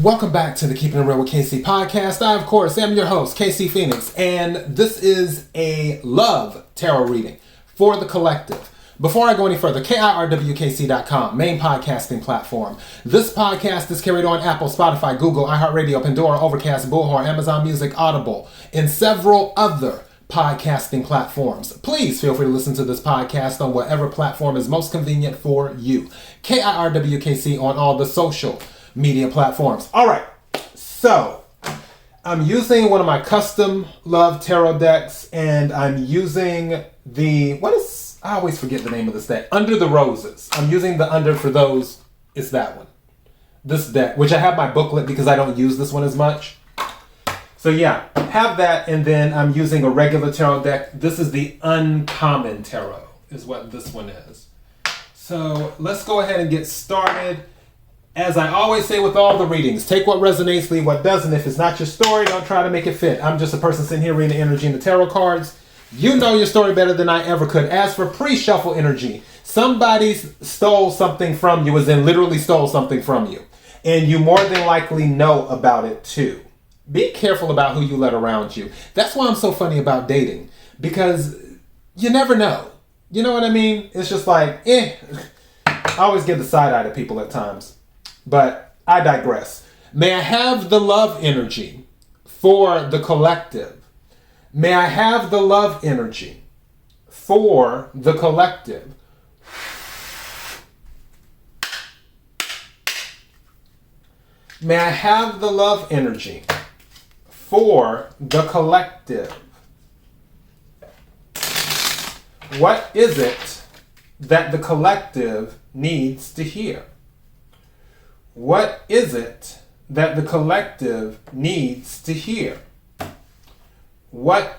Welcome back to the Keeping It Real with KC podcast. I, of course, am your host, KC Phoenix, and this is a love tarot reading for the collective. Before I go any further, KIRWKC.com, main podcasting platform. This podcast is carried on Apple, Spotify, Google, iHeartRadio, Pandora, Overcast, Bullhorn, Amazon Music, Audible, and several other podcasting platforms. Please feel free to listen to this podcast on whatever platform is most convenient for you. KIRWKC on all the social media platforms. All right, so I'm using one of my custom love tarot decks, and I'm using I always forget the name of this deck. Under the Roses. I'm using the under for those. It's that one. This deck, which I have my booklet because I don't use this one as much. So yeah, have that, and then I'm using a regular tarot deck. This is the Uncommon Tarot, is what this one is. So let's go ahead and get started. As I always say with all the readings, take what resonates, leave what doesn't. If it's not your story, don't try to make it fit. I'm just a person sitting here reading the energy and the tarot cards. You know your story better than I ever could. As for pre-shuffle energy, somebody stole something from you, as in literally stole something from you. And you more than likely know about it too. Be careful about who you let around you. That's why I'm so funny about dating. Because you never know. You know what I mean? It's just like, I always give the side eye to people at times. But I digress. May I have the love energy for the collective? May I have the love energy for the collective? May I have the love energy for the collective? What is it that the collective needs to hear? What is it that the collective needs to hear?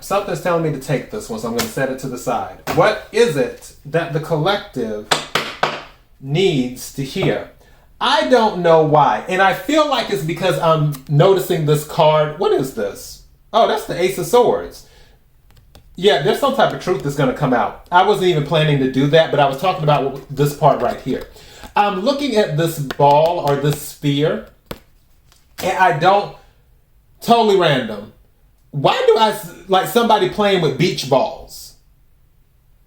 Something's telling me to take this one, so I'm going to set it to the side. What is it that the collective needs to hear? I don't know why, and I feel like it's because I'm noticing this card. What is this? Oh, that's the Ace of Swords. Yeah, there's some type of truth that's going to come out. I wasn't even planning to do that, but I was talking about this part right here. I'm looking at this ball or this sphere, and I don't, totally random. Why do I like somebody playing with beach balls?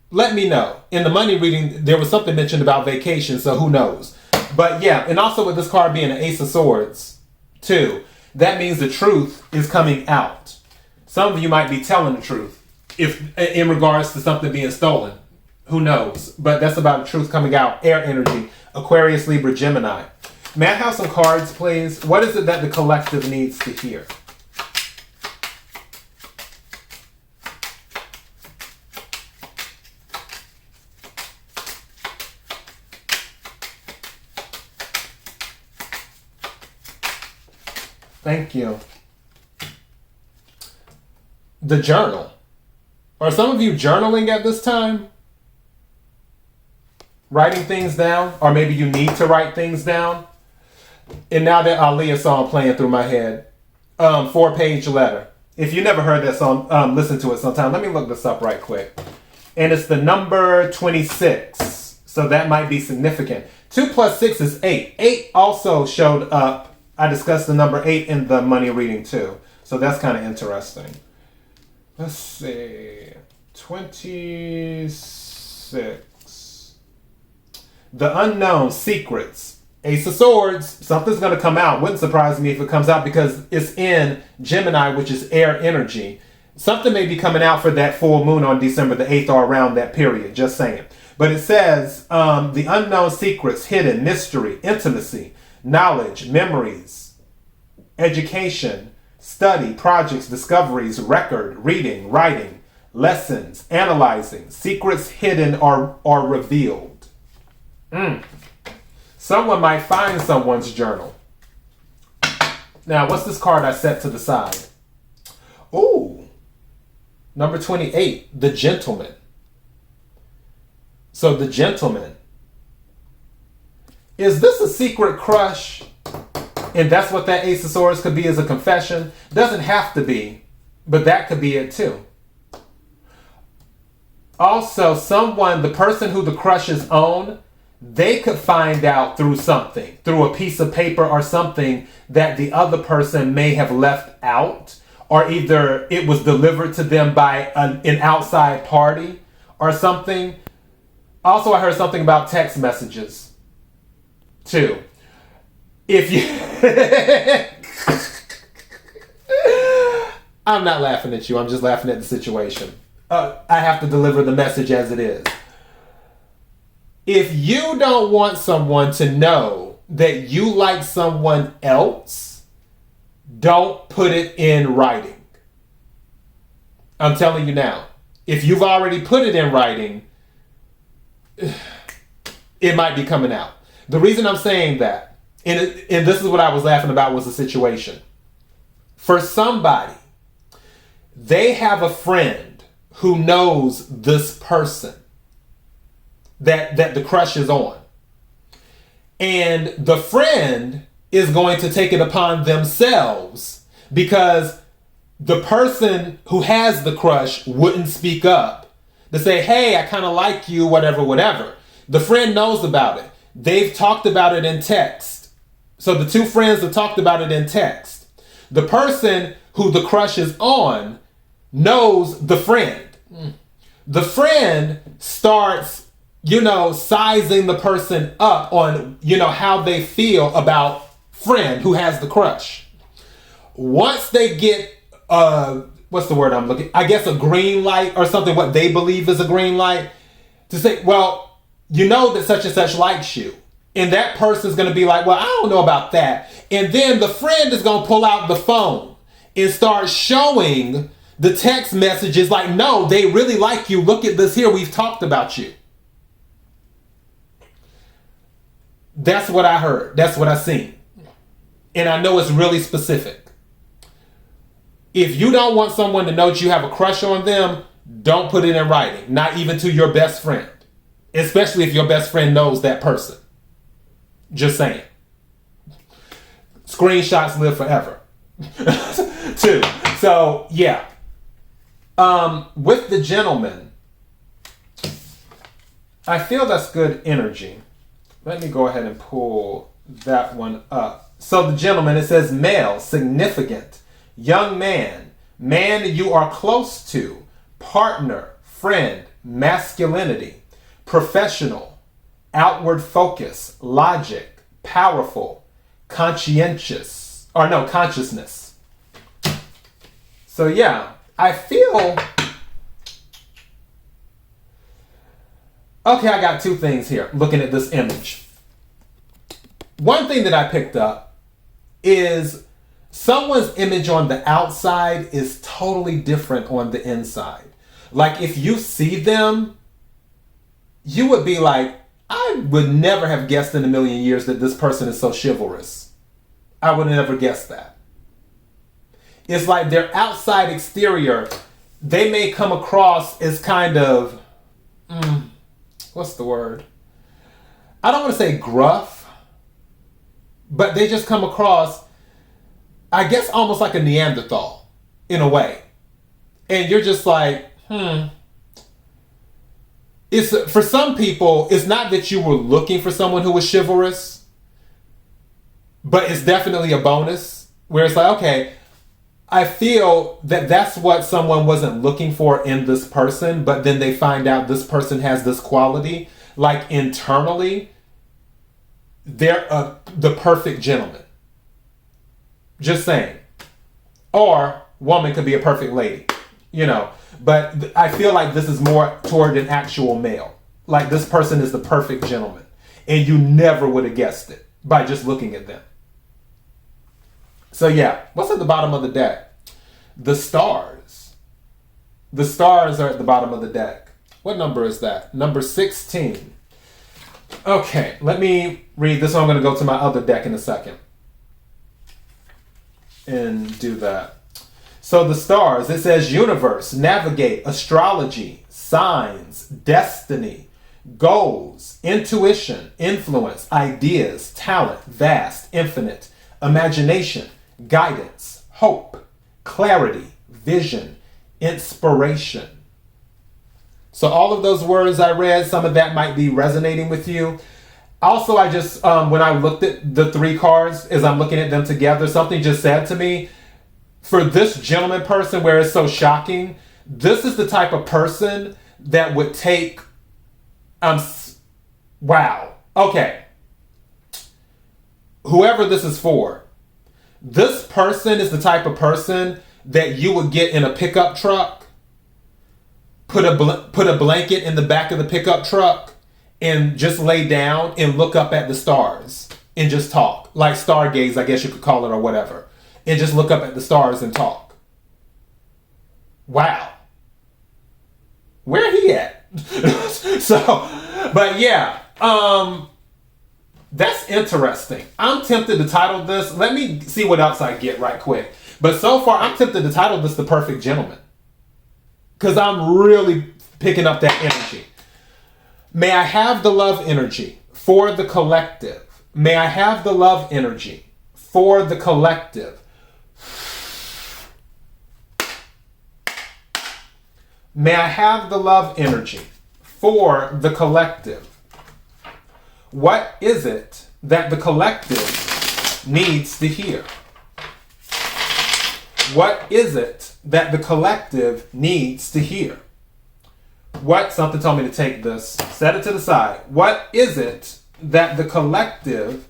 Let me know. In the money reading, there was something mentioned about vacation, so who knows? But yeah, and also with this card being an Ace of Swords, too, that means the truth is coming out. Some of you might be telling the truth if in regards to something being stolen. Who knows? But that's about the truth coming out. Air energy. Aquarius, Libra, Gemini. May I have some cards, please? What is it that the collective needs to hear? Thank you. The journal. Are some of you journaling at this time? Writing things down, or maybe you need to write things down. And now that Aaliyah song playing through my head, 4-page letter. If you never heard that song, listen to it sometime. Let me look this up right quick. And it's the number 26, so that might be significant. 2 plus 6 is 8. 8 also showed up. I discussed the number 8 in the money reading too, so that's kind of interesting. Let's see, 26. The unknown secrets. Ace of Swords. Something's going to come out. Wouldn't surprise me if it comes out because it's in Gemini, which is air energy. Something may be coming out for that full moon on December the 8th or around that period. Just saying. But it says the unknown secrets, hidden, mystery, intimacy, knowledge, memories, education, study, projects, discoveries, record, reading, writing, lessons, analyzing, secrets hidden or revealed. Someone might find someone's journal. Now, what's this card I set to the side? Ooh, number 28, the gentleman. So the gentleman. Is this a secret crush? And that's what that Ace of Swords could be, as a confession. Doesn't have to be, but that could be it too. Also, the person who the crush is on, they could find out through something, through a piece of paper or something that the other person may have left out, or either it was delivered to them by an outside party or something. Also, I heard something about text messages too. If you... I'm not laughing at you. I'm just laughing at the situation. I have to deliver the message as it is. If you don't want someone to know that you like someone else, don't put it in writing. I'm telling you now. If you've already put it in writing, it might be coming out. The reason I'm saying that, and this is what I was laughing about, was the situation. For somebody, they have a friend who knows this person that the crush is on. And the friend is going to take it upon themselves because the person who has the crush wouldn't speak up to say, hey, I kind of like you, whatever, whatever. The friend knows about it. They've talked about it in text. So the two friends have talked about it in text. The person who the crush is on knows the friend. The friend starts, sizing the person up on, how they feel about friend who has the crush. Once they get, what's the word I'm looking, I guess a green light or something, what they believe is a green light, to say, well, that such and such likes you. And that person's going to be like, well, I don't know about that. And then the friend is going to pull out the phone and start showing the text messages like, no, they really like you. Look at this here. We've talked about you. That's what I heard. That's what I seen. And I know it's really specific. If you don't want someone to know that you have a crush on them, don't put it in writing. Not even to your best friend. Especially if your best friend knows that person. Just saying. Screenshots live forever. Too. So, yeah. With the gentleman, I feel that's good energy. Let me go ahead and pull that one up. So the gentleman, it says male, significant, young man, man you are close to, partner, friend, masculinity, professional, outward focus, logic, powerful, conscientious, consciousness. So yeah, I feel, okay, I got two things here looking at this image. One thing that I picked up is someone's image on the outside is totally different on the inside. Like if you see them, you would be like, I would never have guessed in a million years that this person is so chivalrous. I would have never guessed that. It's like their outside exterior, they may come across as kind of, what's the word? I don't want to say gruff, but they just come across, I guess, almost like a Neanderthal in a way. And you're just like, It's for some people, it's not that you were looking for someone who was chivalrous, but it's definitely a bonus where it's like, okay, I feel that that's what someone wasn't looking for in this person, but then they find out this person has this quality. Like internally, they're the perfect gentleman. Just saying. Or woman could be a perfect lady, But I feel like this is more toward an actual male. Like this person is the perfect gentleman. And you never would have guessed it by just looking at them. So yeah, what's at the bottom of the deck? The stars. The stars are at the bottom of the deck. What number is that? Number 16. Okay, let me read this one. I'm going to go to my other deck in a second. And do that. So the stars, it says universe, navigate, astrology, signs, destiny, goals, intuition, influence, ideas, talent, vast, infinite, imagination, guidance, hope, clarity, vision, inspiration. So all of those words I read, some of that might be resonating with you. Also, I just, when I looked at the 3 cards, as I'm looking at them together, something just said to me, for this gentleman person where it's so shocking, this is the type of person that would take, wow. Okay. Whoever this is for, this person is the type of person that you would get in a pickup truck, put a blanket in the back of the pickup truck, and just lay down and look up at the stars and just talk. Like stargaze, I guess you could call it, or whatever. And just look up at the stars and talk. Wow. Where he at? So, but yeah, that's interesting. I'm tempted to title this, let me see what else I get right quick. But so far, I'm tempted to title this The Perfect Gentleman. Because I'm really picking up that energy. May I have the love energy for the collective. May I have the love energy for the collective. May I have the love energy for the collective. What is it that the collective needs to hear? What is it that the collective needs to hear? What, something told me to take this, set it to the side. What is it that the collective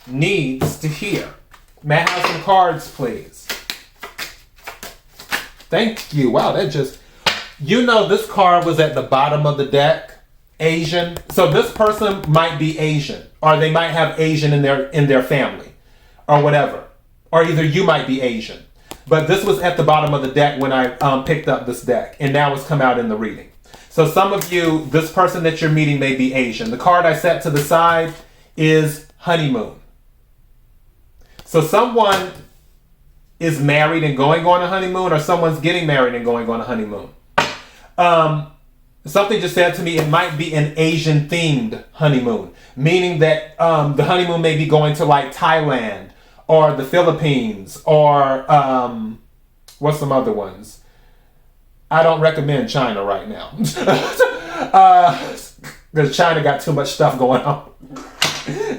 needs to hear? May I have some cards, please? Thank you. Wow, that just, you know, this card was at the bottom of the deck. Asian. So this person might be Asian, or they might have Asian in their family, or whatever. Or either you might be Asian. But this was at the bottom of the deck when I picked up this deck, and now it's come out in the reading. So some of you, this person that you're meeting may be Asian. The card I set to the side is honeymoon. So someone is married and going on a honeymoon, or someone's getting married and going on a honeymoon. Something just said to me, it might be an Asian themed honeymoon, meaning that the honeymoon may be going to like Thailand or the Philippines or what's some other ones? I don't recommend China right now. Because China got too much stuff going on.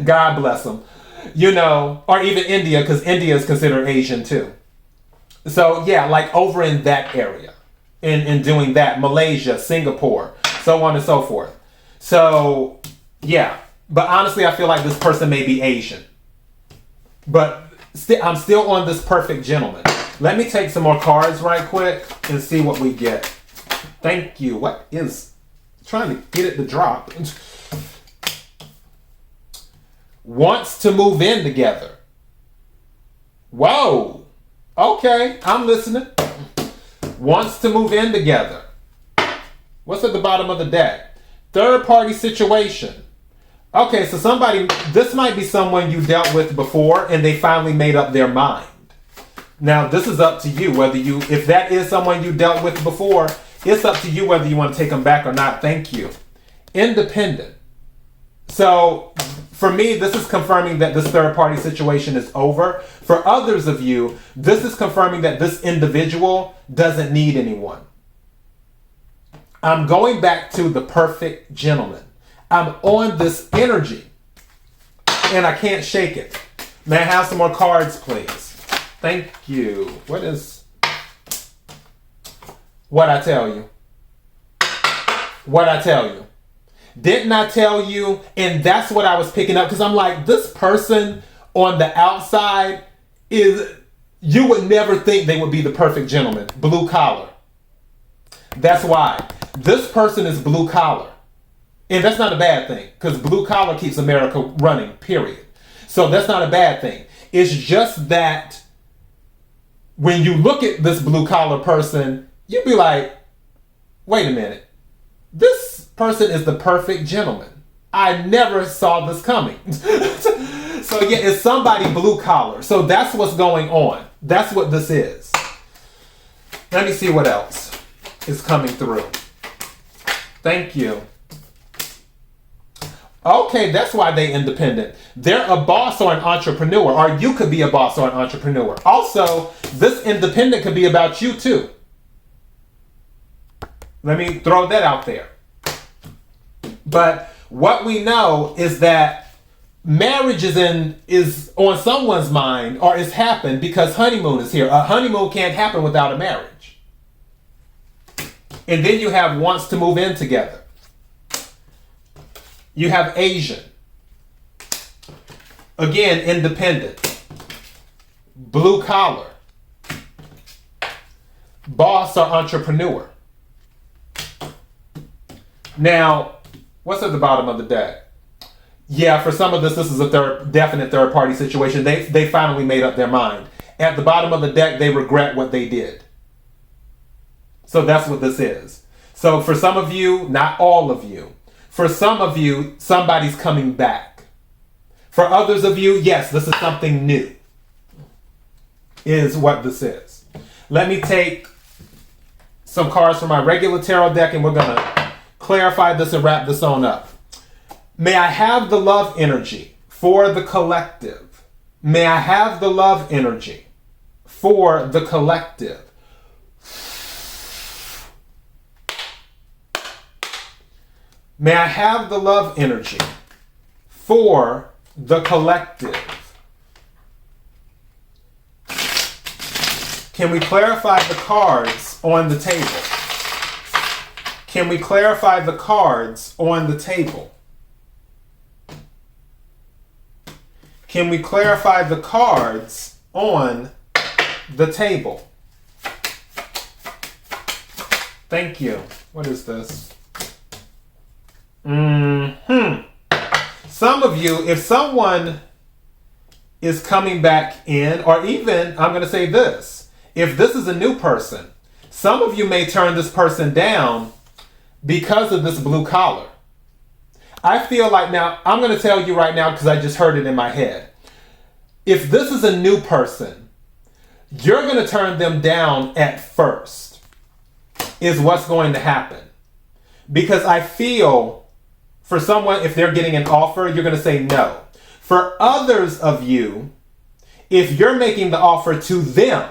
God bless them. You know, or even India, because India is considered Asian too. So yeah, like over in that area. In doing that, Malaysia, Singapore, so on and so forth. So, yeah. But honestly, I feel like this person may be Asian. But I'm still on this perfect gentleman. Let me take some more cards right quick and see what we get. Thank you. What is... trying to get it to drop. Wants to move in together. Whoa. Okay, I'm listening. Wants to move in together. What's at the bottom of the deck? Third party situation. Okay, so this might be someone you dealt with before and they finally made up their mind. Now, this is up to you if that is someone you dealt with before, it's up to you whether you want to take them back or not. Thank you. Independent. So, for me, this is confirming that this third party situation is over. For others of you, this is confirming that this individual doesn't need anyone. I'm going back to the perfect gentleman. I'm on this energy and I can't shake it. May I have some more cards, please? Thank you. What I tell you? What I tell you? Didn't I tell you? And that's what I was picking up, because I'm like, this person on the outside you would never think they would be the perfect gentleman. Blue collar. That's why. This person is blue collar. And that's not a bad thing, because blue collar keeps America running, period. So that's not a bad thing. It's just that when you look at this blue collar person, you'd be like, wait a minute. This person is the perfect gentleman. I never saw this coming. So yeah, it's somebody blue collar. So that's what's going on. That's what this is. Let me see what else is coming through. Thank you. Okay, that's why they're independent. They're a boss or an entrepreneur, or you could be a boss or an entrepreneur. Also, this independent could be about you too. Let me throw that out there. But What we know is that marriage is on someone's mind, or it's happened because honeymoon is here. A honeymoon can't happen without a marriage. And then you have wants to move in together. You have Asian. Again, independent. Blue collar. Boss or entrepreneur. Now, what's at the bottom of the deck? Yeah, for some of this is a definite third party situation. They finally made up their mind. At the bottom of the deck, they regret what they did. So that's what this is. So for some of you, not all of you, for some of you, somebody's coming back. For others of you, yes, this is something new, is what this is. Let me take some cards from my regular tarot deck, and we're going to clarify this and wrap this on up. May I have the love energy for the collective. May I have the love energy for the collective. May I have the love energy for the collective. Can we clarify the cards on the table? Can we clarify the cards on the table? Can we clarify the cards on the table? Thank you. What is this? Some of you, if someone is coming back in, or even, I'm going to say this, if this is a new person, some of you may turn this person down because of this blue collar. I feel like now, I'm going to tell you right now because I just heard it in my head. If this is a new person, you're going to turn them down at first, is what's going to happen. Because I feel for someone, if they're getting an offer, you're going to say no. For others of you, if you're making the offer to them,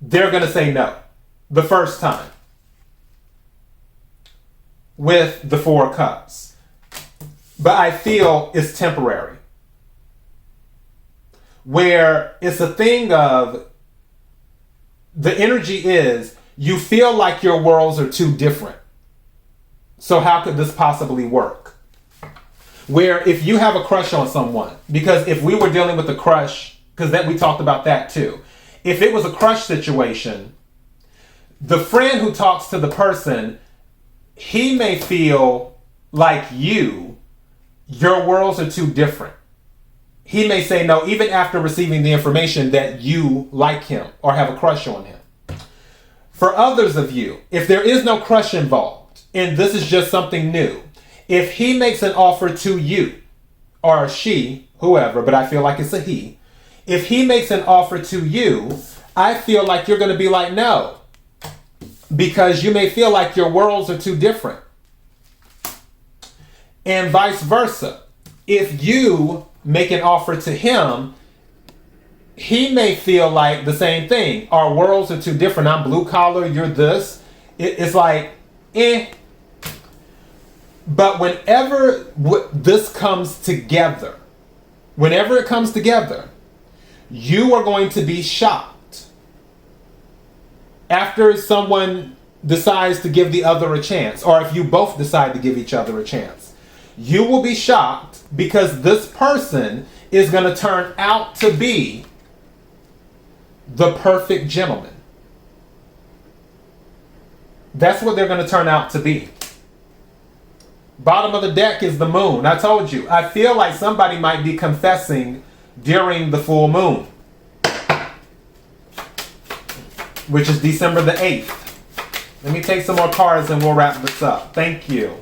they're going to say no the first time. With the Four of Cups. But I feel it's temporary. Where it's a thing of, the energy is, you feel like your worlds are too different. So how could this possibly work? Where if you have a crush on someone, because if we were dealing with a crush, because that we talked about that too. If it was a crush situation, the friend who talks to the person, he may feel like your worlds are too different. He may say no, even after receiving the information that you like him or have a crush on him. For others of you, if there is no crush involved, and this is just something new, if he makes an offer to you, or she, whoever, but I feel like it's a he, if he makes an offer to you, I feel like you're going to be like, no, because you may feel like your worlds are too different. And vice versa. If you make an offer to him, he may feel like the same thing. Our worlds are too different. I'm blue collar, you're this. It's like, But whenever this comes together, whenever it comes together, you are going to be shocked. After someone decides to give the other a chance, or if you both decide to give each other a chance, you will be shocked because this person is going to turn out to be the perfect gentleman. That's what they're going to turn out to be. Bottom of the deck is the moon. I told you, I feel like somebody might be confessing during the full moon, which is December the 8th. Let me take some more cards and we'll wrap this up. Thank you.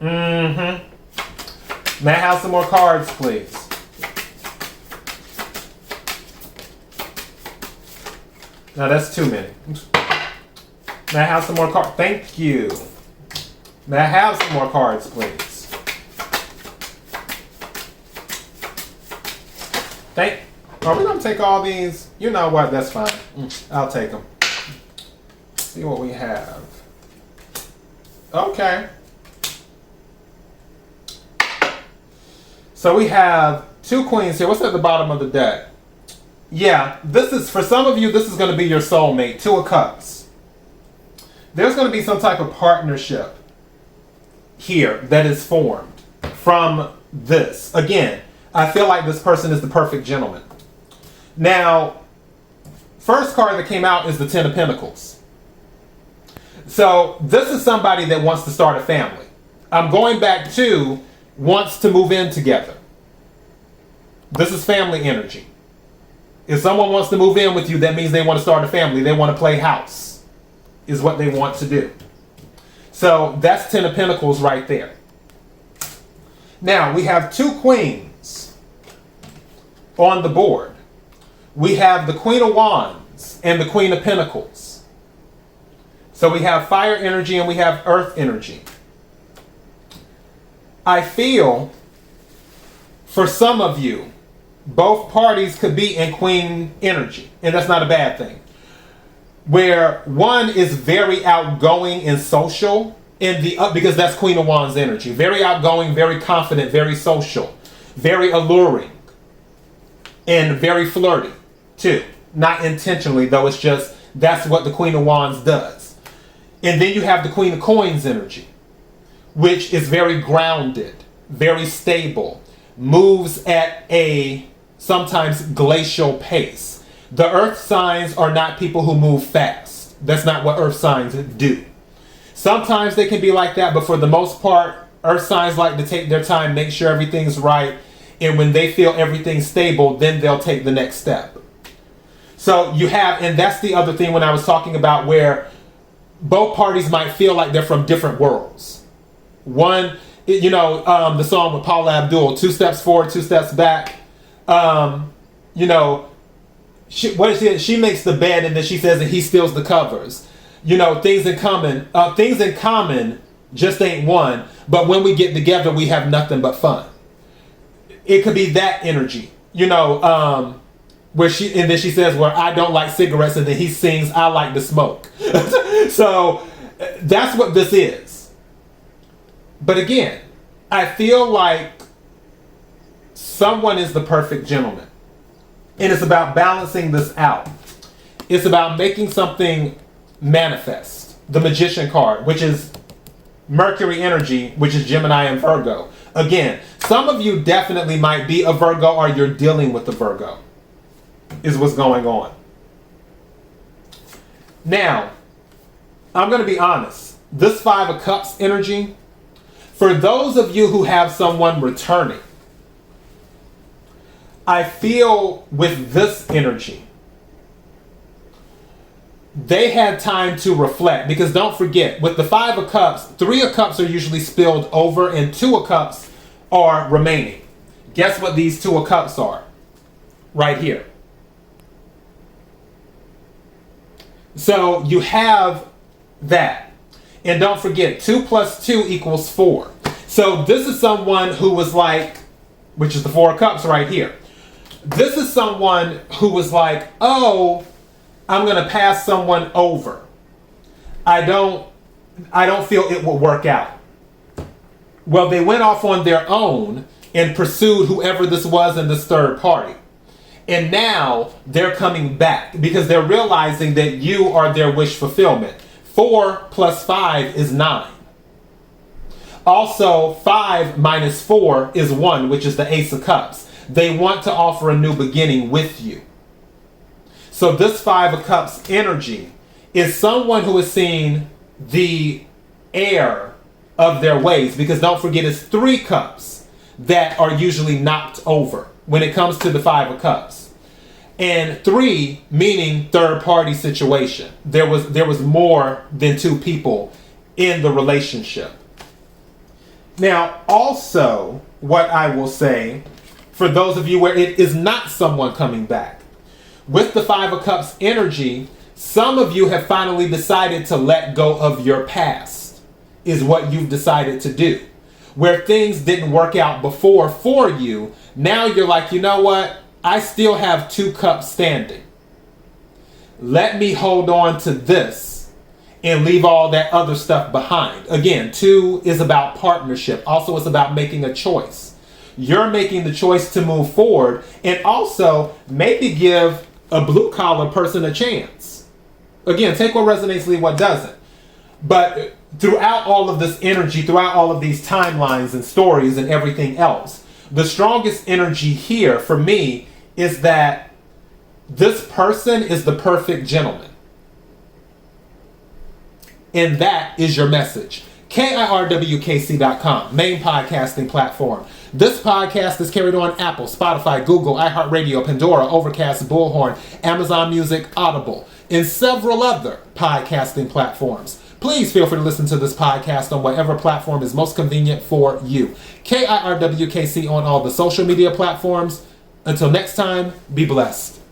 May I have some more cards, please? No, that's too many. May I have some more cards? Thank you. May I have some more cards, please? Are we going to take all these? You know what? That's fine. I'll take them. See what we have. Okay. So we have two queens here. What's at the bottom of the deck? Yeah, this is, for some of you, this is going to be your soulmate. Two of Cups. There's going to be some type of partnership here that is formed from this. Again, I feel like this person is the perfect gentleman. Now, first card that came out is the Ten of Pentacles. So this is somebody that wants to start a family. I'm going back to wants to move in together. This is family energy. If someone wants to move in with you, that means they want to start a family. They want to play house, is what they want to do. So that's Ten of Pentacles right there. Now we have two queens on the board. We have the Queen of Wands and the Queen of Pentacles. So we have fire energy and we have earth energy. I feel for some of you, both parties could be in queen energy, and that's not a bad thing. Where one is very outgoing and social, and because that's Queen of Wands energy. Very outgoing, very confident, very social, very alluring, and very flirty too. Not intentionally, though, it's just that's what the Queen of Wands does. And then you have the Queen of Coins energy, which is very grounded, very stable, moves at a sometimes glacial pace. The earth signs are not people who move fast. That's not what earth signs do. Sometimes they can be like that, but for the most part, earth signs like to take their time, make sure everything's right, and when they feel everything's stable, then they'll take the next step. So you have, and that's the other thing when I was talking about where both parties might feel like they're from different worlds. One, you know, the song with Paula Abdul, 2 steps forward, 2 steps back. You know, she makes the bed and then she says that he steals the covers. You know, things in common just ain't one. But when we get together, we have nothing but fun. It could be that energy, you know, where and then she says, well, I don't like cigarettes, and then he sings, I like to smoke. So that's what this is. But again, I feel like someone is the perfect gentleman. And it's about balancing this out. It's about making something manifest. The Magician card, which is Mercury energy, which is Gemini and Virgo. Again, some of you definitely might be a Virgo or you're dealing with a Virgo, is what's going on. Now, I'm going to be honest. This 5 of Cups energy, for those of you who have someone returning, I feel with this energy, they had time to reflect. Because don't forget, with the 5 of Cups, 3 of Cups are usually spilled over and 2 of Cups are remaining. Guess what these 2 of Cups are? Right here. So you have that. And don't forget, 2 plus 2 equals 4. So this is someone who was like, which is the 4 of Cups right here. This is someone who was like, oh, I'm going to pass someone over. I don't feel it will work out. Well, they went off on their own and pursued whoever this was in this third party. And now they're coming back because they're realizing that you are their wish fulfillment. 4 plus 5 is 9. Also, 5 minus 4 is 1, which is the Ace of Cups. They want to offer a new beginning with you. So this 5 of Cups energy is someone who has seen the error of their ways. Because don't forget, it's 3 cups that are usually knocked over when it comes to the 5 of Cups. And 3 meaning third party situation. There was more than 2 people in the relationship. Now, also, what I will say, for those of you where it is not someone coming back, with the 5 of Cups energy, some of you have finally decided to let go of your past, is what you've decided to do. Where things didn't work out before for you, now you're like, you know what? I still have 2 cups standing. Let me hold on to this and leave all that other stuff behind. Again, 2 is about partnership. Also, it's about making a choice. You're making the choice to move forward and also maybe give a blue collar person a chance. Again, take what resonates, leave what doesn't. But throughout all of this energy, throughout all of these timelines and stories and everything else, the strongest energy here for me is that this person is the perfect gentleman. And that is your message. KIRWKC.com, main podcasting platform. This podcast is carried on Apple, Spotify, Google, iHeartRadio, Pandora, Overcast, Bullhorn, Amazon Music, Audible, and several other podcasting platforms. Please feel free to listen to this podcast on whatever platform is most convenient for you. KIRWKC on all the social media platforms. Until next time, be blessed.